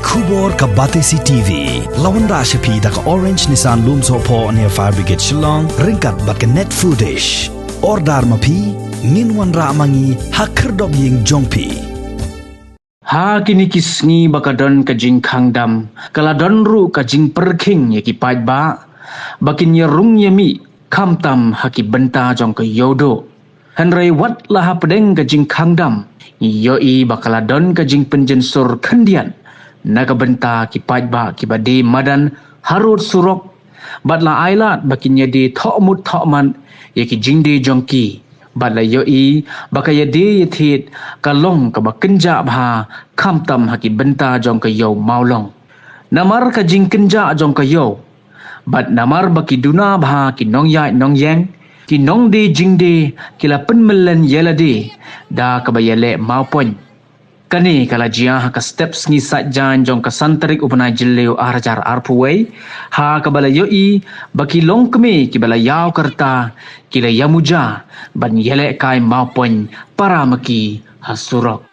Kubor ka Batesi TV. Lawan Rashapi da ka Orange Nissan Lumso po near Fire Brigade Shillong. Ringkat bat ka net foodish. Ordar mapi. Minwan ra mangi hakerdog ying jongpi. Ha kini kisngi bakadon ka jing kangdam. Kaladon ru ka jing perking yaki pait ba. Bakin yerung yami kamtam haki benta jong ka yodo. Henry wat lah pedeng ka jing kangdam. Yoi bakaladon ka jing penjensur kendian. Naga benta ki pait ba ki bade madan harut surok. Batla ailat bakin yadi thokmut thokman yaki jingdie jongki. Batla yoi bakaya de yathit kalong ka bakenja bha kamtam haki benta jong ka yo Mawlong. Namar ka jing kenja jong ka yo. Bat namar baki duna bha ki nongyang ki Nongdie Jingdie kila penmelen Ïalehkai da ka bayale maupon. Kani kala jia ka steps ngi satjan jong ka santarik upana jileu arjar arpuwei ha ka bala yoi baki long keme ki bala yaw karta kila yamuja ban Ïalehkai maupon para maki hasurok.